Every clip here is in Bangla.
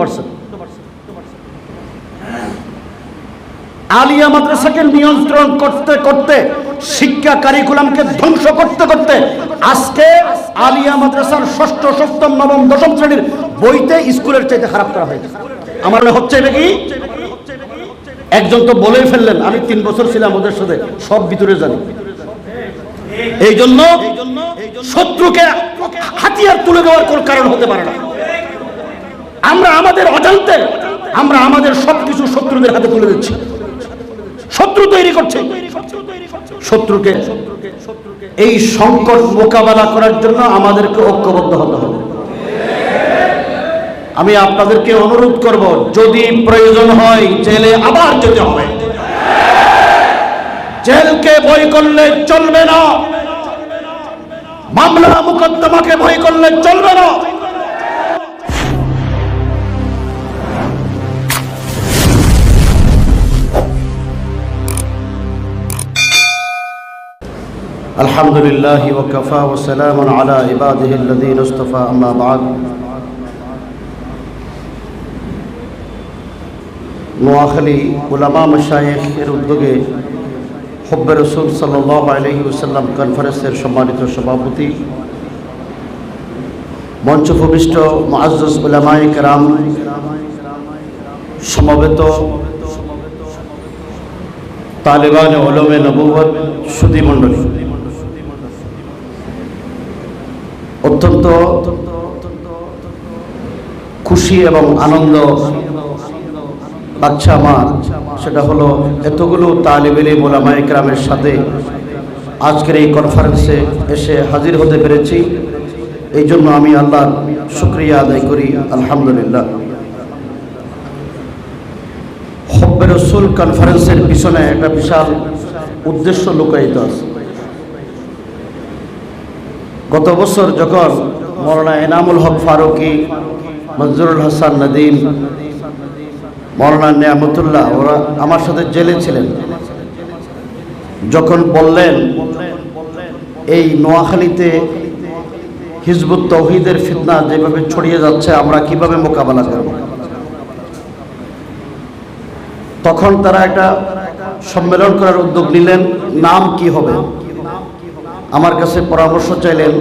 পারছেন। আলিয়া মাদ্রাসাকে নিয়ন্ত্রণ করতে করতে, শিক্ষা কারিকুলামকে ধ্বংস করতে করতে আজকে আলিয়া মাদ্রাসার ষষ্ঠ, সপ্তম, নবম, দশম শ্রেণীর বইতে স্কুলের চাইতে খারাপ করা হয়েছে। আমার মনে হচ্ছে এটা কি, একজন তো বলেই ফেললেন আমি 3 বছর ছিলাম ওদের সাথে, সব ভিতরে জানি। এই জন্য শত্রুকে হাতিয়ার তুলে দেওয়ার কোন কারণ হতে পারে না। আমরা আমাদের অজান্তে আমরা আমাদের সবকিছু শত্রুদের হাতে তুলে দিচ্ছি। শত্রু তৈরি করছে। শত্রুকে এই সংকট মোকাবেলা করার জন্য আমাদেরকে ঐক্যবদ্ধ হতে হবে। আমি আপনাদেরকে অনুরোধ করব, যদি প্রয়োজন হয় জেলে আবার যেতে হবে। জেলকে ভয় করলে চলবে না, মামলা মুকদ্দমাকে ভয় করলে চলবে না। আলহামদুলিল্লাহ ওয়া কাফা ওয়া সালামুন আলা ইবাদিহিল্লাযীনা ইসতাফা, আম্মা বা'দ। নোয়াখালী উলামা মাশায়েখের উদ্যোগে হুব্বে রাসূল সাল্লাল্লাহু আলাইহি ওয়াসাল্লাম কনফারেন্সের সম্মানিত সভাপতি, মঞ্চভূমিষ্ঠ মুআজ্জাজ উলামায়ে কেরাম, সমবেত তালেবান উলুমে নবুওয়াত সুধী মণ্ডলী, অত্যন্ত খুশি এবং আনন্দ লাগছে আমার। সেটা হলো এতগুলো তালিবে ইলম উলামায়ে কেরামের সাথে আজকের এই কনফারেন্সে এসে হাজির হতে পেরেছি। এই জন্য আমি আল্লাহর শুকরিয়া আদায় করি, আলহামদুলিল্লাহ। হুব্বে রাসূল কনফারেন্সের পিছনে একটা বিশাল উদ্দেশ্য লুকায়িত আছে। গত বছর যখন মৌলানা এনামুল হক ফারুকী, মনজুরুল হাসান নদীম, মৌলানা নিয়ামতুল্লাহ ওরা আমার সাথে জেলে ছিলেন, যখন বললেন এই নোয়াখালীতে হিজবুত তাওহীদের ফিতনা যেভাবে ছড়িয়ে যাচ্ছে আমরা কিভাবে মোকাবেলা করব, তখন তারা একটা সম্মেলন করার উদ্যোগ নিলেন। নাম কি হবে? আমার কাছে পরামর্শ চাইলেন।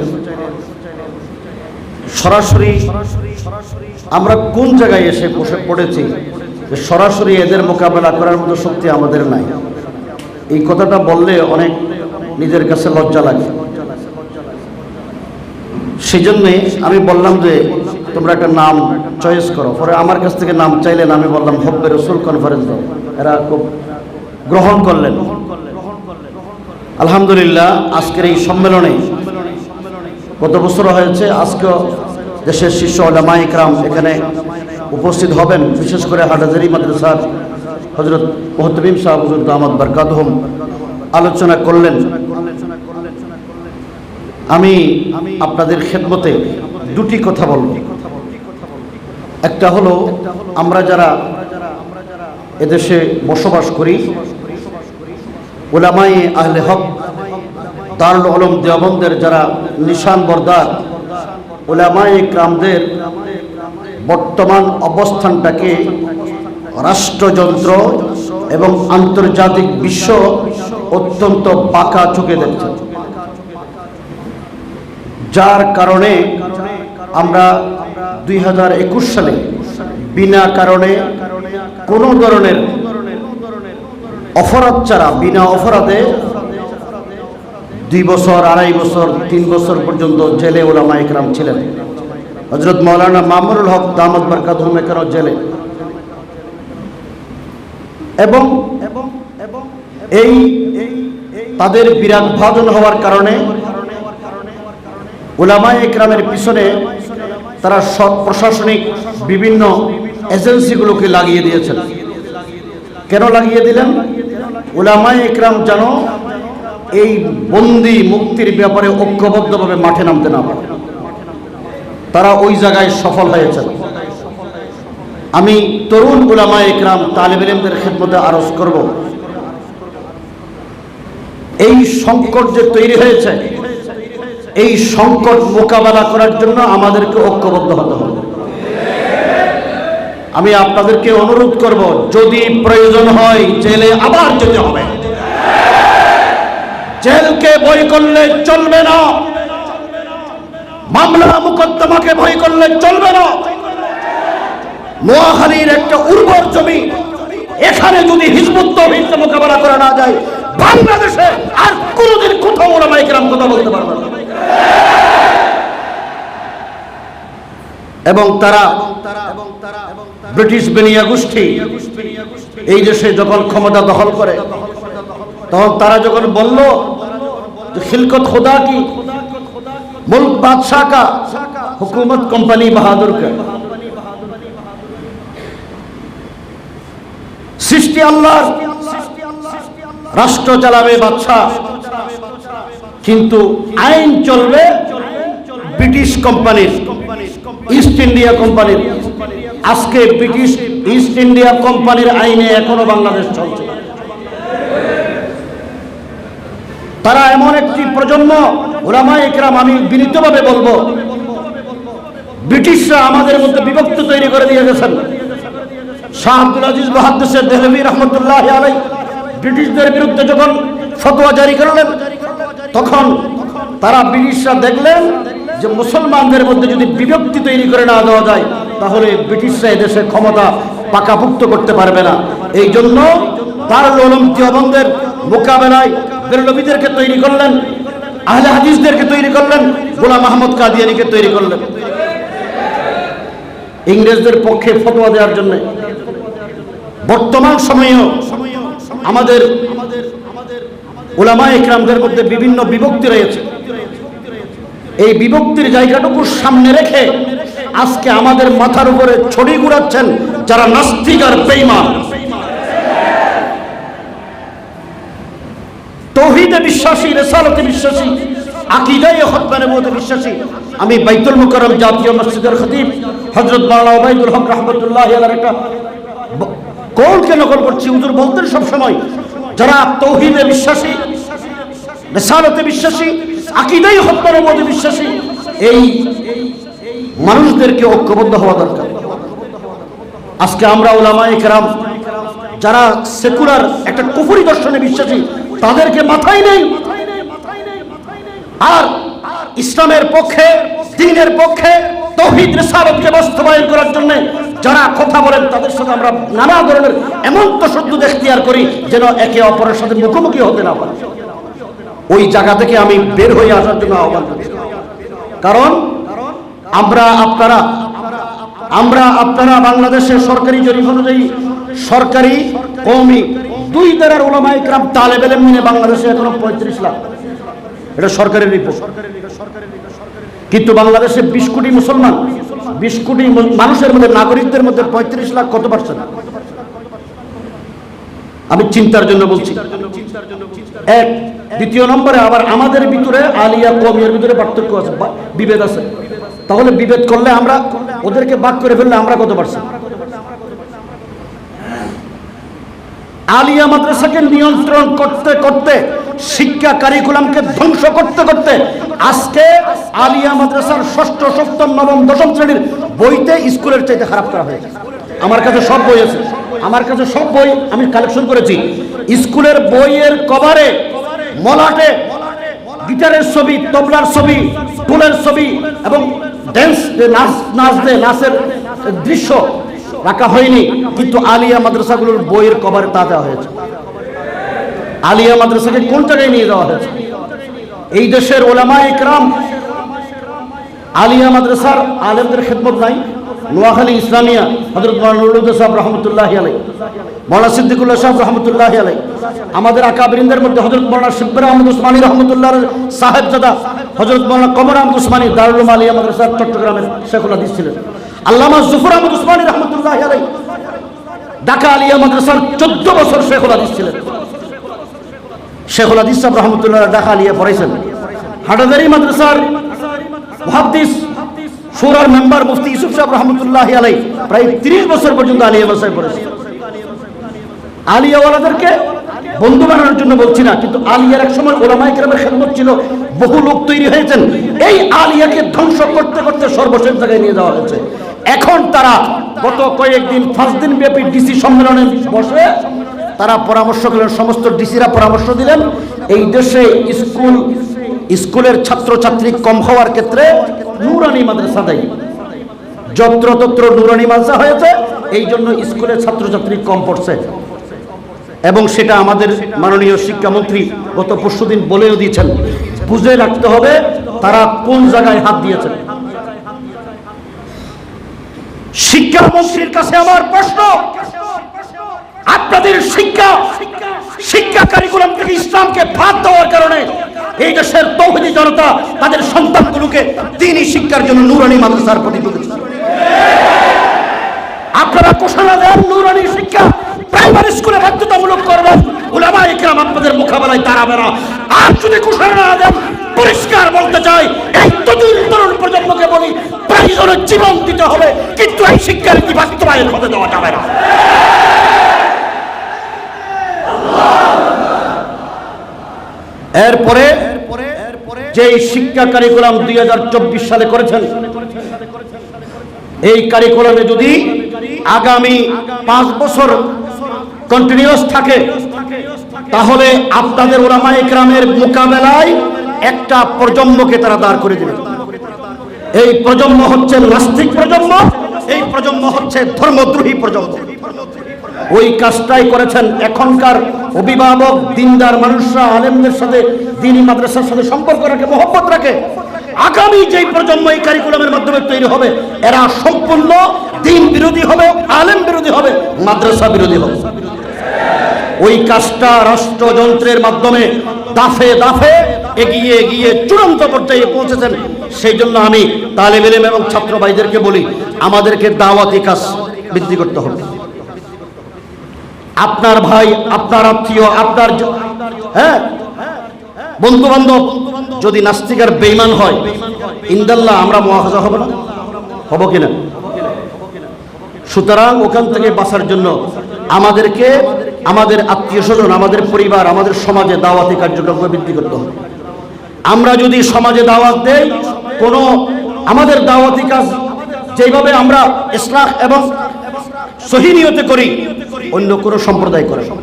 সরাসরি আমরা কোন জায়গায় এসে বসে পড়েছি যে সরাসরি এদের মোকাবেলা করার মতো শক্তি আমাদের নাই। এই কথাটা বললে অনেক নিজের কাছে লজ্জা লাগে। সেই জন্যে আমি বললাম যে তোমরা একটা নাম চয়েস করো। পরে আমার কাছ থেকে নাম চাইলেন, আমি বললাম হুব্বে রাসূল কনফারেন্স দাও। এরা খুব গ্রহণ করলেন। আলহামদুলিল্লাহ, আজকের এই সম্মেলনে গত বছর হয়েছে, আজকেও দেশের শীর্ষ উলামায়ে কেরাম এখানে উপস্থিত হবেন। বিশেষ করে হাটহাজারী মাদ্রাসার হযরত মুহতামিম সাহেব হুজুর দামাত বরকাতুহুম আলোচনা করলেন। আমি আপনাদের খেদমতে দুটি কথা বলব। একটা হলো, আমরা যারা এদেশে বসবাস করি, উলামায়ে আহলে হক দারুল উলুম দেওবন্দের যারা নিশান বরদার, উলামায়ে কেরামদের বর্তমান অবস্থানটাকে রাষ্ট্রযন্ত্র এবং আন্তর্জাতিক বিশ্ব অত্যন্ত বাঁকা চোখে দেখছে, যার কারণে আমরা 2021 সালে বিনা কারণে কোনো ধরনের অপরাধ ছাড়া, বিনা অপরাধে 2 বছর, 2.5 বছর, 3 বছর পর্যন্ত জেলে উলামায়ে কেরাম ছিলেন। হযরত মাওলানা মামুনুল হক দামাত বরকাতুহুম এখানেও জেলে। এবং এই তাদের বিরাট ভাজন হওয়ার কারণে উলামায়ে কেরামের পিছনে তারা সব প্রশাসনিক বিভিন্ন এজেন্সিগুলোকে লাগিয়ে দিয়েছেন। কেন লাগিয়ে দিলেন? উলামায়ে কেরাম যেন এই বন্দি মুক্তির ব্যাপারে ঐক্যবদ্ধভাবে মাঠে নামতে না পারে। তারা ওই জায়গায় সফল হয়েছেন। আমি তরুণ উলামায়ে কেরাম তালিবে ইলমদের খেদমতে আরজ করব, এই সংকট যে তৈরি হয়েছে, এই সংকট মোকাবেলা করার জন্য আমাদেরকে ঐক্যবদ্ধ হতে হবে। আমি আপনাদেরকে অনুরোধ করব, যদি প্রয়োজন হয় জেলে আবার যেতে হবে। জেলকে ভয় করলে চলবে না, মামলা মুকদ্দমাকে ভয় করলে চলবে না। নোয়াখালীর একটা উর্বর জমি, এখানে যদি হিজবুত তাওহীদকে মোকাবেলা করা না যায়, বাংলাদেশে আর কোনোদিন কোথাও ওলামায়ে কেরাম কথা বলতে পারবে না। এবং তারা ব্রিটিশ বেনিয়া গোষ্ঠী এই দেশে যখন ক্ষমতা দখল করে, তখন তারা যখন বলল যে খিলকত খোদা কি, মুল্ক বাদশাহ কা, হুকুমত কোম্পানি বাহাদুর কা, সৃষ্টি আল্লাহর, রাষ্ট্র চালাবে বাদশাহ, কিন্তু আইন চলবে ব্রিটিশ কোম্পানির, ইস্ট ইন্ডিয়া কোম্পানির। আজকে ব্রিটিশ ইস্ট ইন্ডিয়া কোম্পানির আইনে এখনো বাংলাদেশ চলছে। তারা এমন একটি প্রজন্ম, উলামায়ে কেরাম, আমি বিনীতভাবে বলবো, ব্রিটিশরা আমাদের মধ্যে বিভক্তি তৈরি করে দিয়ে গেছেন। শাহ আব্দুল আজিজ মুহাদ্দিস দেহলভী রহমতুল্লাহ আলাইহি ব্রিটিশদের বিরুদ্ধে যখন ফতোয়া জারি করলেন, তখন তারা ব্রিটিশরা দেখলেন যে মুসলমানদের মধ্যে যদি বিভক্তি তৈরি করে না দেওয়া যায়, তাহলে ব্রিটিশরা এদেশে ক্ষমতা পাকাপুক্ত করতে পারবে না। এই জন্য দারুল উলুম দেওবন্দের মোকাবেলায় বেরলভীদেরকে তৈরি করলেন, আহলে হাদিসদেরকে তৈরি করলেন, গোলাম আহমদ কাদিয়ানীকে তৈরি করলেন ইংরেজদের পক্ষে ফতোয়া দেওয়ার জন্য। বর্তমান সময়েও আমাদের উলামায়ে কেরামদের মধ্যে বিভিন্ন বিভক্তি রয়েছে। এই বিভক্তির জায়গাটুকু সামনে রেখে আজকে আমাদের মাথার উপরে ছড়ি ঘুরাচ্ছেন যারা নাস্তিক আর বেঈমান। তাওহীদে বিশ্বাসী, রিসালাতে বিশ্বাসী, আকীদায়ে খতমে নবুওয়াতে বিশ্বাসী। আমি বাইতুল মুকাররম জাতীয় মসজিদের খতিব হযরত মাওলানা ওবাইদুল হক রাহমাতুল্লাহি আলাইহির একটা কওলকে নকল করছি। হুজুর বলতেন সব সময়, যারা তাওহীদে বিশ্বাসী, রিসালাতে বিশ্বাসী, আকীদায়ে খতমে নবুওয়াতে বিশ্বাসী, এই মানুষদেরকে ঐক্যবদ্ধ হওয়া দরকার। আজকে আমরা উলামায়ে কেরাম যারা সেকুলার একটা কুফরি দর্শনে বিশ্বাসী, তাদেরকে মাথায় নেই। আর ইসলামের পক্ষে, দ্বীনের পক্ষে, তাওহীদ রিসালাতকে বাস্তবায়ন করার জন্য যারা কথা বলেন, তাদের সাথে আমরা নানা ধরনের এমন তাশাদ্দুদ ইখতিয়ার করি যেন একে অপরের সাথে মুখোমুখি হতে না পারে। ওই জায়গা থেকে আমি বের হয়ে আসার জন্য আহ্বান করছি। কারণ আমরা আপনারা বাংলাদেশের সরকারি জরিপ অনুযায়ী সরকারি, কওমি দুই ধারার উলামায়ে কেরাম তালেব ইলম নিয়ে বাংলাদেশে এখনো 35 লাখ। এটা সরকারি রিপোর্ট। কিন্তু বাংলাদেশে 20 কোটি মুসলমান, 20 কোটি মানুষের মধ্যে, নাগরিকদের মধ্যে 35 লাখ কত পার্সেন্ট? আমি চিন্তার জন্য বলছি। এক, দ্বিতীয় নম্বরে আবার আমাদের ভিতরে আলিয়া কওমিয়ার ভিতরে পার্থক্য আছে, বিভেদ আছে। তাহলে বিভেদ করলে, আমরা ওদেরকে ভাগ করে ফেললে আমরা কত পার্সেন্ট? আলিয়া মাদ্রাসাকে নিয়ন্ত্রণ করতে করতে, শিক্ষা কারিকুলামকে ধ্বংস করতে করতে আজকে আলিয়া মাদ্রাসার ষষ্ঠ, সপ্তম, নবম, দশম শ্রেণীর বইতে স্কুলের চাইতে খারাপ করা হয়েছে। আমার কাছে সব বই আছে, আমার কাছে সব বই আমি কালেকশন করেছি। স্কুলের বইয়ের কভারে, মলাটে গিটারের ছবি, তবলার ছবি, ঢোলের ছবি এবং নাচের দৃশ্য রাখা হয়নি, কিন্তু আলিয়া মাদ্রাসাগুলোর বইয়ের কভারে তা দেওয়া হয়েছে। আলিয়া মাদ্রাসাকে কোন জায়গায় নিয়ে যাওয়া হয়েছে? এই দেশের উলামায়ে কেরাম আলিয়া মাদ্রাসার আলেমদের খেদমত নাই। নোয়াখালী ইসলামিয়া হযরত মাওলানা নুরুল হুদা সাহেব রাহমাতুল্লাহি আলাইহি, মাওলানা সিদ্দিকুল্লাহ সাহেব রাহমাতুল্লাহি আলাইহি, আমাদের আকাবিরিনদের মধ্যে হযরত মাওলানা শিবর আহমদ উসমানী রাহমাতুল্লাহ সাহেবজাদা হযরত মাওলানা কমর আহমদ উসমানী দারুল উলুম আলিয়া মাদ্রাসা চট্টগ্রামের শেখুল হাদিস ছিলেন। আল্লামা জুফর আহমদ উসমানী রাহমাতুল্লাহি আলাইহি ঢাকা আলিয়া মাদ্রাসার 14 বছর শেখুল হাদিস ছিলেন। শেখুল হাদিস সাহেব রাহমাতুল্লাহ ঢাকা আলিয়া পড়াইছেন। হাটাজারি মাদ্রাসার মুহাদ্দিস শুরার মেম্বার মুফতি ইউসুফ সাহেব রাহমাতুল্লাহি আলাইহি প্রায় 30 বছর পর্যন্ত আলিয়া মাদ্রাসায় পড়েছেন। আলিয়াওয়ালাদেরকে বন্ধু বানানোর জন্য বলছি না, কিন্তু আলিয়ার এক সময় উলামায়ে কেরামের খেদমত ছিল, বহু লোক তৈরি হয়েছেন। এই আলিয়াকে ধ্বংস করতে করতে সর্বশেষ জায়গায় নিয়ে যাওয়া হয়েছে। এখন তারা গত কয়েকদিন 5 দিন ব্যাপী ডিসি সম্মেলনে বসে তারা পরামর্শ করলেন, সমস্ত ডিসিরা পরামর্শ দিলেন এই দেশে স্কুলের ছাত্রছাত্রী কম হওয়ার ক্ষেত্রে নুরানি মাদ্রাসা দেয়। যত্রতত্র নুরানি মাদ্রাসা হয়েছে, এই জন্য স্কুলের ছাত্রছাত্রী কম পড়ছে। এবং সেটা আমাদের মাননীয় শিক্ষামন্ত্রী গত পরশুদিন বলেও দিয়েছেন। বুঝে রাখতে হবে তারা কোন জায়গায় হাত দিয়েছেন। শিক্ষামন্ত্রীর কাছে আমার প্রশ্ন, আপনাদের শিক্ষা কারিকুলাম থেকে ইসলামকে বাদ দেওয়ার কারণে এই দেশের তৌহিদি জনতা তাদের সন্তানগুলোকে দ্বীনি শিক্ষার জন্য নুরানি মাদ্রাসার প্রতি ঢুকেছে। আপনারা ঘোষণা দেন নুরানি শিক্ষা প্রাইমারি স্কুলে বাধ্যতামূলক করবেন, উলামায়ে কেরাম আপনাদের মোকাবেলায় দাঁড়াবে না। আর যদি ঘোষণা না দেন, পরিষ্কার বলতে চাই এই তরুণ প্রজন্মকে বলি প্রয়োজনে জীবন দিতে হবে, কিন্তু এই শিক্ষার কি বাস্তবায়ন হতে দেওয়া যাবে না। এরপরে যে শিক্ষা কারিকুলাম 2024 সালে করেছেন, এই কারিকুলামে যদি আগামী 5 বছর কন্টিনিউয়াস থাকে তাহলে আপনাদের উলামায়ে কেরামের মোকাবেলায় একটা প্রজন্মকে তারা দাঁড় করে দেবে। এই প্রজন্ম হচ্ছে নাস্তিক প্রজন্ম, এই প্রজন্ম হচ্ছে ধর্মদ্রোহী প্রজন্ম। ওই কাজটাই করেছেন এখনকার অভিভাবক দিনদার মানুষরা আলেমদের সাথে দ্বীনি মাদ্রাসার সাথে সম্পর্ক রাখে, মহব্বত রাখে। আগামী যেই প্রজন্ম এই কারিকুলামের মাধ্যমে তৈরি হবে এরা সম্পূর্ণ দ্বীন বিরোধী হবে, আলেম বিরোধী হবে, মাদ্রাসা বিরোধী হবে। ওই কাজটা রাষ্ট্রযন্ত্রের মাধ্যমে দাফে দাফে এগিয়ে এগিয়ে চূড়ান্ত পর্যায়ে পৌঁছেছেন। সেই জন্য আমি তালেব ইলম এবং ছাত্র ভাইদেরকে বলি আমাদেরকে দাওয়াতি কাজ বৃদ্ধি করতে হবে। আপনার ভাই, আপনার আত্মীয়, আপনার বন্ধু বান্ধব যদি নাস্তিক আর বেঈমান হয়, ইনশাআল্লাহ আমরা মুআখাযা হব না, হব কিনা? সুতরাং ওখান থেকে বাঁচার জন্য আমাদেরকে আমাদের আত্মীয় স্বজন, আমাদের পরিবার, আমাদের সমাজে দাওয়াতি কার্যক্রম বৃদ্ধি করতে হবে। আমরা যদি সমাজে দাওয়াত দেই, কোনো আমাদের দাওয়াতি কাজ যেভাবে আমরা ইসলাহ এবং সহি নিয়তে করি, অন্য কোনো সম্প্রদায় করে না,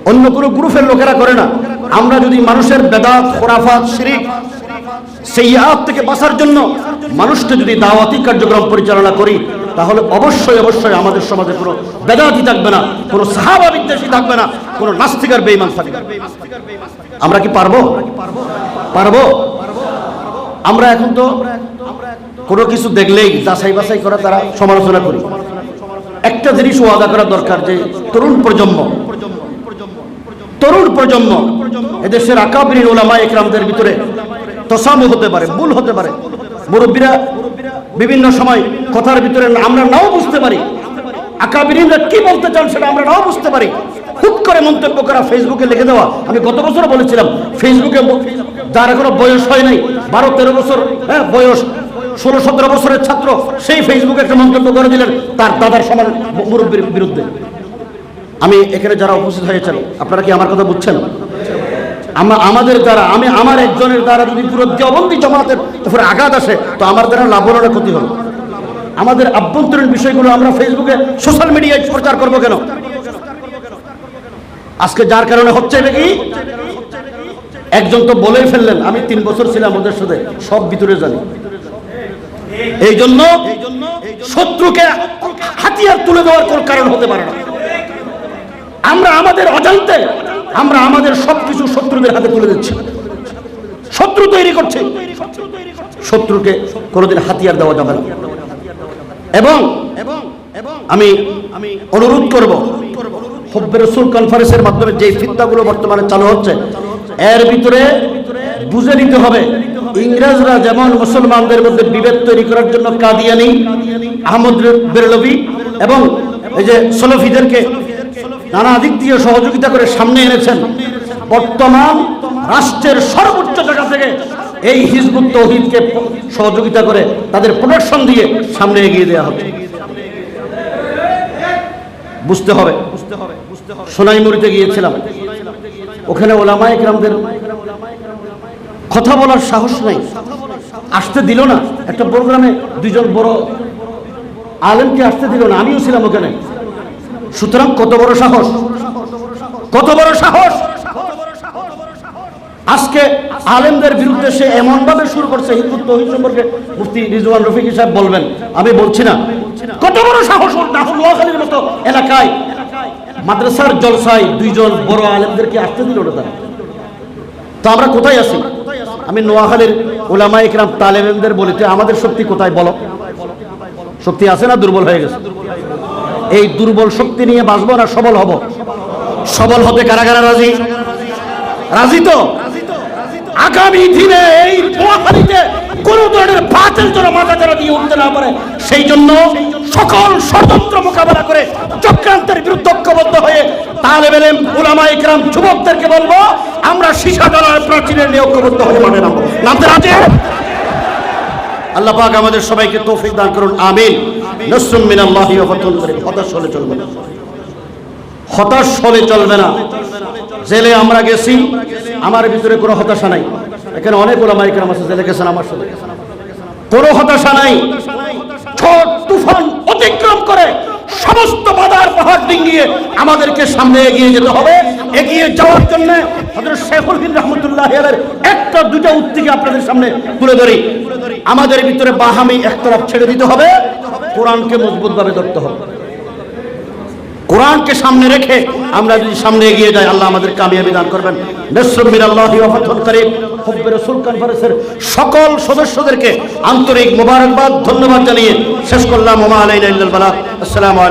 অন্য কোনো গ্রুপের লোকেরা করে না। আমরা যদি মানুষের বেদাত, খুরাফাত, শিরক, সাইয়্যাত থেকে বাঁচার জন্য মানুষকে যদি দাওয়াতি কার্যক্রম পরিচালনা করি তাহলে অবশ্যই অবশ্যই আমাদের সমাজে কোনো বেদাতি থাকবে না, কোনো সাহাবা বিদ্বেষী থাকবে না, কোনো নাস্তিক আর বেঈমান থাকবে না। আমরা কি পারবো? আমরা এখন তো কোনো কিছু দেখলেই যাচাই বাছাই করা তারা সমালোচনা করি। একটা জিনিস ওয়াদা করা দরকার যে তরুণ প্রজন্ম এদেশের আকাবির উলামায়ে কেরামদের ভিতরে তসামু হতে পারে, ভুল হতে পারে, মুরব্বীরা বিভিন্ন সময় কথার ভিতরে আমরা নাও বুঝতে পারি, আকাবিরিনরা কি বলতে চান সেটা আমরা নাও বুঝতে পারি। হুট করে মন্তব্য করা, ফেসবুকে লিখে দেওয়া। আমি গত বছর বলেছিলাম ফেসবুকে যার এখনো বয়স হয় নাই, 12-13 বছর বয়স, 16-17 বছরের ছাত্র, সেই ফেসবুকে একটা মন্তব্য করে দিলেন তার দাদার সমান মুরব্বীর বিরুদ্ধে। আমি এখানে যারা উপস্থিত হয়েছেন আপনারা কি আমার কথা বুঝছেন? আমাদের দ্বারা, আমার একজনের দ্বারা যদি পুরো দেওবন্দি জামাতের উপরে আঘাত আসে তো আমার দ্বারা লাভ হলো না ক্ষতি হলো? আমাদের আভ্যন্তরীণ বিষয়গুলো আমরা ফেসবুকে সোশ্যাল মিডিয়ায় প্রচার করবো কেন? আজকে যার কারণে হচ্ছে নাকি একজন তো বলেই ফেললেন আমি 3 বছর ছিলাম ওদের সাথে, সব ভিতরে জানি। এই জন্য শত্রুকে হাতিয়ার তুলে দেওয়ার কোন কারণ হতে পারে না। আমরা আমাদের অজান্তে আমরা আমাদের সবকিছু শত্রুদের হাতে তুলে দিচ্ছি, শত্রু তৈরি করছে। শত্রুকে কোনোদিন হাতিয়ার দেওয়া যাবে না। এবং আমি অনুরোধ করব হুব্বে রাসূল কনফারেন্সের মাধ্যমে যে ফিতনাগুলো বর্তমানে চালু হচ্ছে এর ভিতরে বুঝে নিতে হবে ইংরেজরা যেমন মুসলমানদের মধ্যে বিভেদ তৈরি করার জন্য কাদিয়ানি, আহমদ বেরলভী এবং এই যে সলফিদেরকে নানা দিক দিয়ে সহযোগিতা করে সামনে এনেছেন, বর্তমান রাষ্ট্রের সর্বোচ্চ জায়গা থেকে এই হিজবুত তাওহীদকে সহযোগিতা করে তাদের প্রোটেকশন দিয়ে সামনে এগিয়ে দেওয়া হবে। বুঝতে হবে। সোনাইমুড়িতে গিয়েছিলাম, ওখানে ওলামায়ে কেরামদের কথা বলার সাহস নাই, আসতে দিল না। একটা প্রোগ্রামে 2 জন বড় আলেমকে আসতে দিল না, আমিও ছিলাম ওখানে। সুতরাং কত বড় সাহস, কত বড় সাহস! আজকে আলেমদের বিরুদ্ধে সে এমন ভাবে শুরু করছে, হিজবুত তৌহিদ সম্পর্কে মুফতি রিজওয়ান রফিকি সাহেব বলবেন, আমি বলছি না। কত বড় সাহস ওর! নোয়াখালীর মতো এলাকায় মাদ্রাসার জলসায় দুইজন বড় আলেমদেরকে আসতে দিল না তারা। তো আমরা কোথায় আছি? আমি নোয়াখালীর উলামায়ে ইকরাম তালেব ইলমদের বলিতে আমাদের শক্তি কোথায় বলো? শক্তি আছে না দুর্বল হয়ে গেছে? এই দুর্বল শক্তি নিয়ে বাঁচবো না সবল হব? সবল হতে কারা কারা রাজি? রাজি তো? আগামী দিনে এই নোয়াখালীতে কোন ধরনের বাতিল যেন মাথা চারা দিয়ে উঠতে না পারে, সেই জন্য সকল ষড়যন্ত্র মোকাবেলা করে চক্রান্তের বিরুদ্ধে ঐক্যবদ্ধ হয়ে তালেব ইলম উলামায়ে ইকরাম যুবকদেরকে বলবো, আমরা সীসাতলার প্রাচীরের নিয়ে ঐক্যবদ্ধ হয়ে মাঠে নামবো। নামতে রাজি? আল্লাহ পাক আমাদের সবাইকে তৌফিক দান করুন, আমিন। নাসরুম মিনাল্লাহি ওয়া ফাতহুন করিম। হতাশ হলে চলবে না, হতাশ হলে চলবে না। জেলে আমরা গেছি, আমার ভিতরে কোনো হতাশা নাই। এখানে অনেক উলামায়ে ইকরাম আছে জেলে গেছেন আমার সাথে, কোনো হতাশা নাই। ঝড় তুফান অতিক্রম করে সমস্ত বাধার পাহাড় ডিঙ্গিয়ে আমাদেরকে সামনে এগিয়ে যেতে হবে। এগিয়ে যাওয়ার জন্য হযরত শেখুল হিন্দ রাহমাতুল্লাহি আলাইহির একটা দুটো উক্তিকে আপনাদের সামনে তুলে ধরি। আমাদের ভিতরে বাহামি একতরফ ছেড়ে দিতে হবে, কোরআনকে মজবুতভাবে ধরতে হবে। কোরআনকে সামনে রেখে আমরা যদি সামনে এগিয়ে যাই, আল্লাহ আমাদের কামিয়াবি দান করবেন। নাসরুম মিনাল্লাহি ওয়া ফাতহুন করিম। হুব্বে রাসূল কনফারেন্সের সকল সদস্যদেরকে আন্তরিক মোবারকবাদ, ধন্যবাদ জানিয়ে শেষ করলাম। ওয়া মা আলাইনা ইল্লাল বালাগ। আসসালামু আলাইকুম।